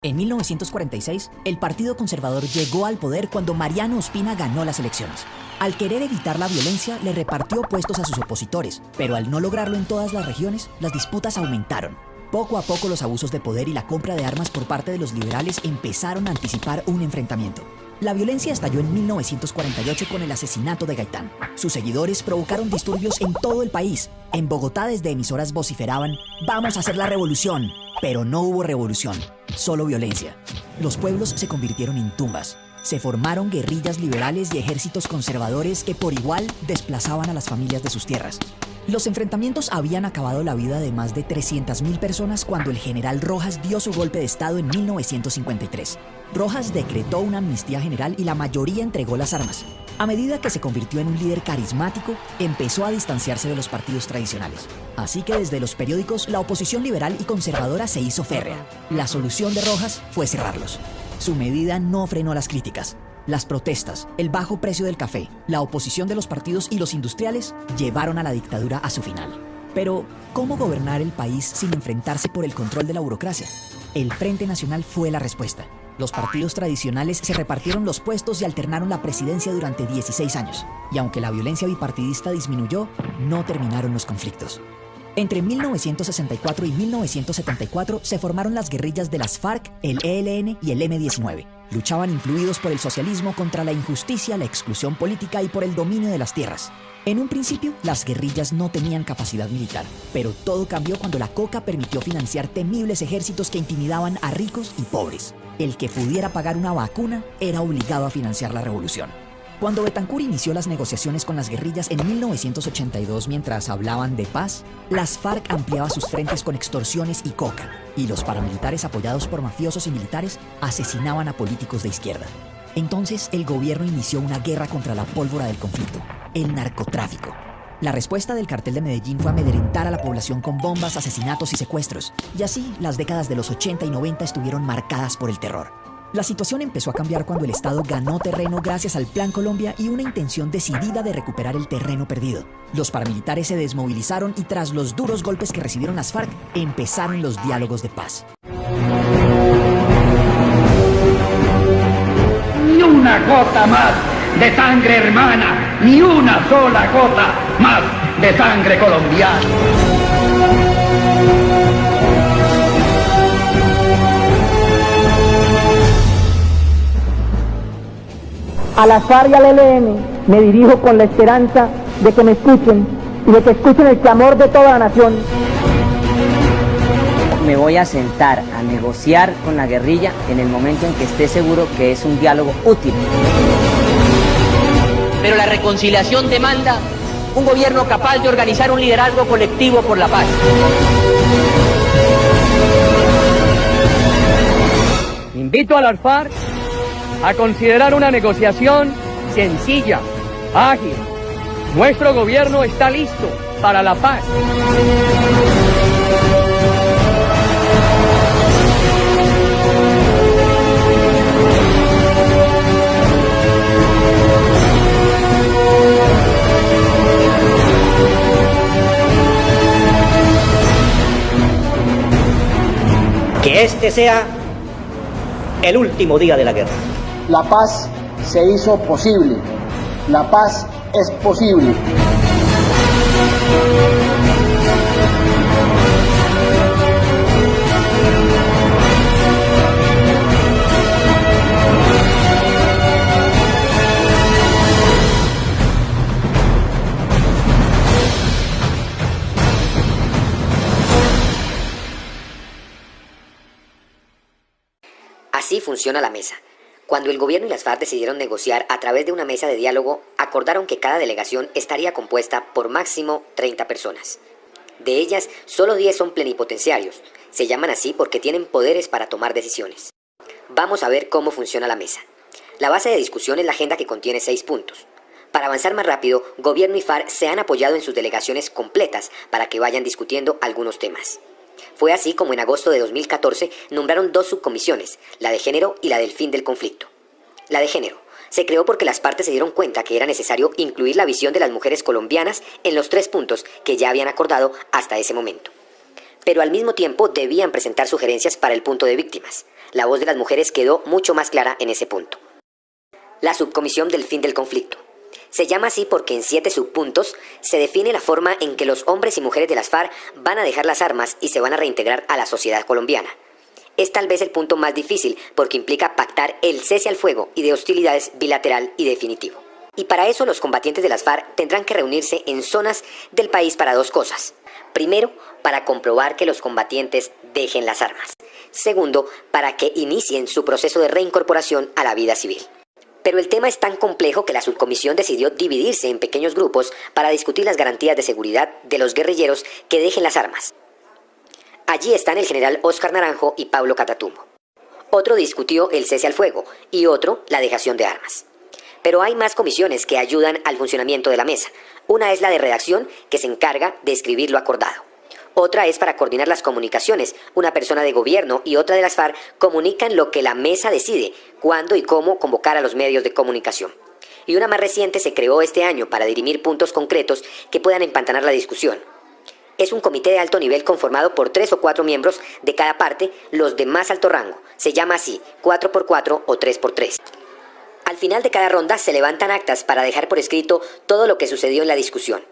En 1946, el Partido Conservador llegó al poder cuando Mariano Ospina ganó las elecciones. Al querer evitar la violencia, le repartió puestos a sus opositores, pero al no lograrlo en todas las regiones, las disputas aumentaron. Poco a poco los abusos de poder y la compra de armas por parte de los liberales empezaron a anticipar un enfrentamiento. La violencia estalló en 1948 con el asesinato de Gaitán. Sus seguidores provocaron disturbios en todo el país. En Bogotá, desde emisoras vociferaban: "Vamos a hacer la revolución". Pero no hubo revolución, solo violencia. Los pueblos se convirtieron en tumbas. Se formaron guerrillas liberales y ejércitos conservadores que por igual desplazaban a las familias de sus tierras. Los enfrentamientos habían acabado la vida de más de 300.000 personas cuando el general Rojas dio su golpe de estado en 1953. Rojas decretó una amnistía general y la mayoría entregó las armas. A medida que se convirtió en un líder carismático, empezó a distanciarse de los partidos tradicionales. Así que desde los periódicos, la oposición liberal y conservadora se hizo férrea. La solución de Rojas fue cerrarlos. Su medida no frenó las críticas. Las protestas, el bajo precio del café, la oposición de los partidos y los industriales llevaron a la dictadura a su final. Pero, ¿cómo gobernar el país sin enfrentarse por el control de la burocracia? El Frente Nacional fue la respuesta. Los partidos tradicionales se repartieron los puestos y alternaron la presidencia durante 16 años. Y aunque la violencia bipartidista disminuyó, no terminaron los conflictos. Entre 1964 y 1974 se formaron las guerrillas de las FARC, el ELN y el M-19. Luchaban influidos por el socialismo contra la injusticia, la exclusión política y por el dominio de las tierras. En un principio, las guerrillas no tenían capacidad militar, pero todo cambió cuando la coca permitió financiar temibles ejércitos que intimidaban a ricos y pobres. El que pudiera pagar una vacuna era obligado a financiar la revolución. Cuando Betancur inició las negociaciones con las guerrillas en 1982 mientras hablaban de paz, las FARC ampliaba sus frentes con extorsiones y coca, y los paramilitares apoyados por mafiosos y militares asesinaban a políticos de izquierda. Entonces el gobierno inició una guerra contra la pólvora del conflicto, el narcotráfico. La respuesta del cartel de Medellín fue amedrentar a la población con bombas, asesinatos y secuestros, y así las décadas de los 80 y 90 estuvieron marcadas por el terror. La situación empezó a cambiar cuando el Estado ganó terreno gracias al Plan Colombia y una intención decidida de recuperar el terreno perdido. Los paramilitares se desmovilizaron y tras los duros golpes que recibieron las FARC, empezaron los diálogos de paz. Ni una gota más de sangre hermana, ni una sola gota más de sangre colombiana. A la FARC y al ELN me dirijo con la esperanza de que me escuchen y de que escuchen el clamor de toda la nación. Me voy a sentar a negociar con la guerrilla en el momento en que esté seguro que es un diálogo útil. Pero la reconciliación demanda un gobierno capaz de organizar un liderazgo colectivo por la paz. Invito a las FARC a considerar una negociación sencilla, ágil. Nuestro gobierno está listo para la paz. Que este sea el último día de la guerra. La paz se hizo posible. La paz es posible. Así funciona la mesa. Cuando el gobierno y las FARC decidieron negociar a través de una mesa de diálogo, acordaron que cada delegación estaría compuesta por máximo 30 personas. De ellas, solo 10 son plenipotenciarios. Se llaman así porque tienen poderes para tomar decisiones. Vamos a ver cómo funciona la mesa. La base de discusión es la agenda que contiene 6 puntos. Para avanzar más rápido, gobierno y FARC se han apoyado en sus delegaciones completas para que vayan discutiendo algunos temas. Fue así como en agosto de 2014 nombraron 2 subcomisiones, la de género y la del fin del conflicto. La de género se creó porque las partes se dieron cuenta que era necesario incluir la visión de las mujeres colombianas en los 3 puntos que ya habían acordado hasta ese momento. Pero al mismo tiempo debían presentar sugerencias para el punto de víctimas. la voz de las mujeres quedó mucho más clara en ese punto. La subcomisión del fin del conflicto. Se llama así porque en 7 subpuntos se define la forma en que los hombres y mujeres de las FARC van a dejar las armas y se van a reintegrar a la sociedad colombiana. Es tal vez el punto más difícil porque implica pactar el cese al fuego y de hostilidades bilateral y definitivo. Y para eso los combatientes de las FARC tendrán que reunirse en zonas del país para 2 cosas. Primero, para comprobar que los combatientes dejen las armas. Segundo, para que inicien su proceso de reincorporación a la vida civil. Pero el tema es tan complejo que la subcomisión decidió dividirse en pequeños grupos para discutir las garantías de seguridad de los guerrilleros que dejen las armas. Allí están el general Óscar Naranjo y Pablo Catatumbo. Otro discutió el cese al fuego y otro la dejación de armas. Pero hay más comisiones que ayudan al funcionamiento de la mesa. Una es la de redacción, que se encarga de escribir lo acordado. Otra es para coordinar las comunicaciones. Una persona de gobierno y otra de las FARC comunican lo que la mesa decide, cuándo y cómo convocar a los medios de comunicación. Y una más reciente se creó este año para dirimir puntos concretos que puedan empantanar la discusión. Es un comité de alto nivel conformado por 3 o 4 miembros de cada parte, los de más alto rango. Se llama así, 4x4 o 3x3. Al final de cada ronda se levantan actas para dejar por escrito todo lo que sucedió en la discusión.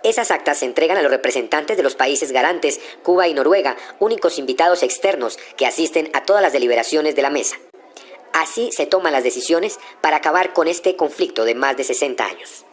Esas actas se entregan a los representantes de los países garantes, Cuba y Noruega, únicos invitados externos que asisten a todas las deliberaciones de la mesa. Así se toman las decisiones para acabar con este conflicto de más de 60 años.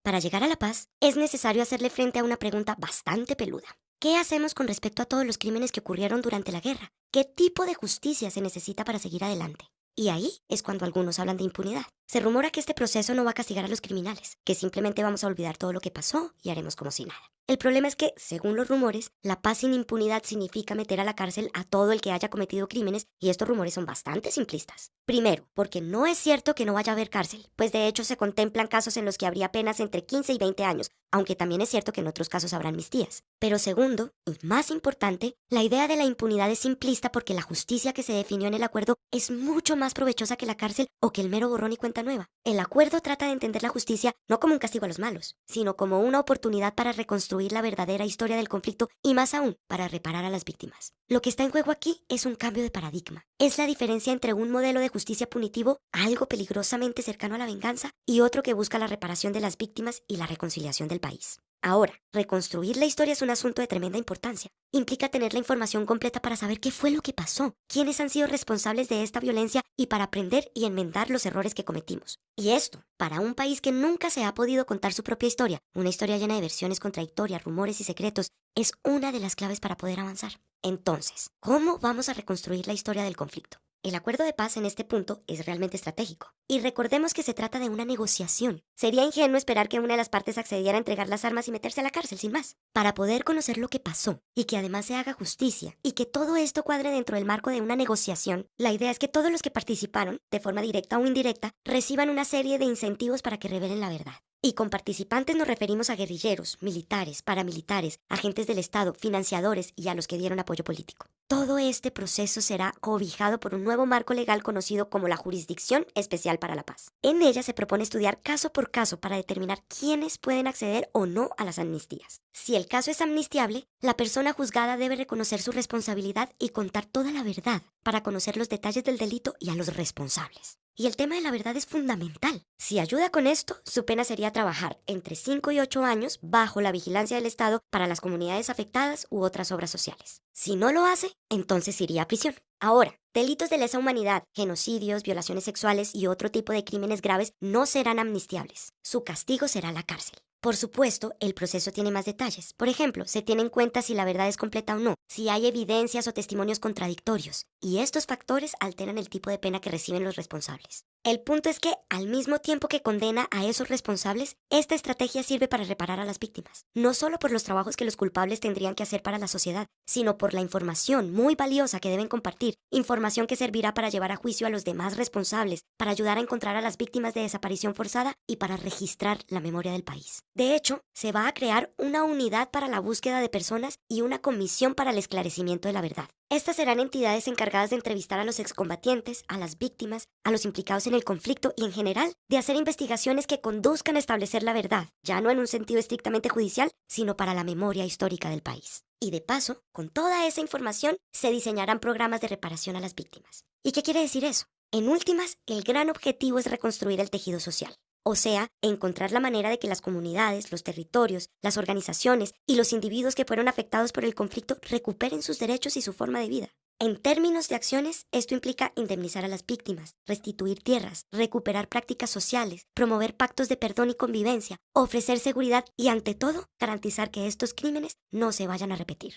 Para llegar a la paz, es necesario hacerle frente a una pregunta bastante peluda. ¿Qué hacemos con respecto a todos los crímenes que ocurrieron durante la guerra? ¿Qué tipo de justicia se necesita para seguir adelante? Y ahí es cuando algunos hablan de impunidad. Se rumora que este proceso no va a castigar a los criminales, que simplemente vamos a olvidar todo lo que pasó y haremos como si nada. El problema es que, según los rumores, la paz sin impunidad significa meter a la cárcel a todo el que haya cometido crímenes, y estos rumores son bastante simplistas. Primero, porque no es cierto que no vaya a haber cárcel, pues de hecho se contemplan casos en los que habría penas entre 15 y 20 años, aunque también es cierto que en otros casos habrán amnistías. Pero segundo, y más importante, la idea de la impunidad es simplista porque la justicia que se definió en el acuerdo es mucho más provechosa que la cárcel o que el mero borrón y cuenta nueva. El acuerdo trata de entender la justicia no como un castigo a los malos, sino como una oportunidad para reconstruir la verdadera historia del conflicto y más aún, para reparar a las víctimas. Lo que está en juego aquí es un cambio de paradigma. Es la diferencia entre un modelo de justicia punitivo, algo peligrosamente cercano a la venganza, y otro que busca la reparación de las víctimas y la reconciliación del país. Ahora, reconstruir la historia es un asunto de tremenda importancia. Implica tener la información completa para saber qué fue lo que pasó, quiénes han sido responsables de esta violencia y para aprender y enmendar los errores que cometimos. Y esto, para un país que nunca se ha podido contar su propia historia, una historia llena de versiones contradictorias, rumores y secretos, es una de las claves para poder avanzar. Entonces, ¿cómo vamos a reconstruir la historia del conflicto? El acuerdo de paz en este punto es realmente estratégico. Y recordemos que se trata de una negociación. Sería ingenuo esperar que una de las partes accediera a entregar las armas y meterse a la cárcel sin más. Para poder conocer lo que pasó y que además se haga justicia y que todo esto cuadre dentro del marco de una negociación, la idea es que todos los que participaron, de forma directa o indirecta, reciban una serie de incentivos para que revelen la verdad. Y con participantes nos referimos a guerrilleros, militares, paramilitares, agentes del Estado, financiadores y a los que dieron apoyo político. Todo este proceso será cobijado por un nuevo marco legal conocido como la Jurisdicción Especial para la Paz. En ella se propone estudiar caso por caso para determinar quiénes pueden acceder o no a las amnistías. Si el caso es amnistiable, la persona juzgada debe reconocer su responsabilidad y contar toda la verdad para conocer los detalles del delito y a los responsables. Y el tema de la verdad es fundamental. Si ayuda con esto, su pena sería trabajar entre 5 y 8 años bajo la vigilancia del Estado para las comunidades afectadas u otras obras sociales. Si no lo hace, entonces iría a prisión. Ahora, delitos de lesa humanidad, genocidios, violaciones sexuales y otro tipo de crímenes graves no serán amnistiables. Su castigo será la cárcel. Por supuesto, el proceso tiene más detalles. Por ejemplo, se tiene en cuenta si la verdad es completa o no, si hay evidencias o testimonios contradictorios, y estos factores alteran el tipo de pena que reciben los responsables. El punto es que, al mismo tiempo que condena a esos responsables, esta estrategia sirve para reparar a las víctimas, no solo por los trabajos que los culpables tendrían que hacer para la sociedad, sino por la información muy valiosa que deben compartir, información que servirá para llevar a juicio a los demás responsables, para ayudar a encontrar a las víctimas de desaparición forzada y para registrar la memoria del país. De hecho, se va a crear una unidad para la búsqueda de personas y una comisión para el esclarecimiento de la verdad. Estas serán entidades encargadas de entrevistar a los excombatientes, a las víctimas, a los implicados en el conflicto y en general de hacer investigaciones que conduzcan a establecer la verdad, ya no en un sentido estrictamente judicial, sino para la memoria histórica del país. Y de paso, con toda esa información, se diseñarán programas de reparación a las víctimas. ¿Y qué quiere decir eso? En últimas, el gran objetivo es reconstruir el tejido social. O sea, encontrar la manera de que las comunidades, los territorios, las organizaciones y los individuos que fueron afectados por el conflicto recuperen sus derechos y su forma de vida. En términos de acciones, esto implica indemnizar a las víctimas, restituir tierras, recuperar prácticas sociales, promover pactos de perdón y convivencia, ofrecer seguridad y, ante todo, garantizar que estos crímenes no se vayan a repetir.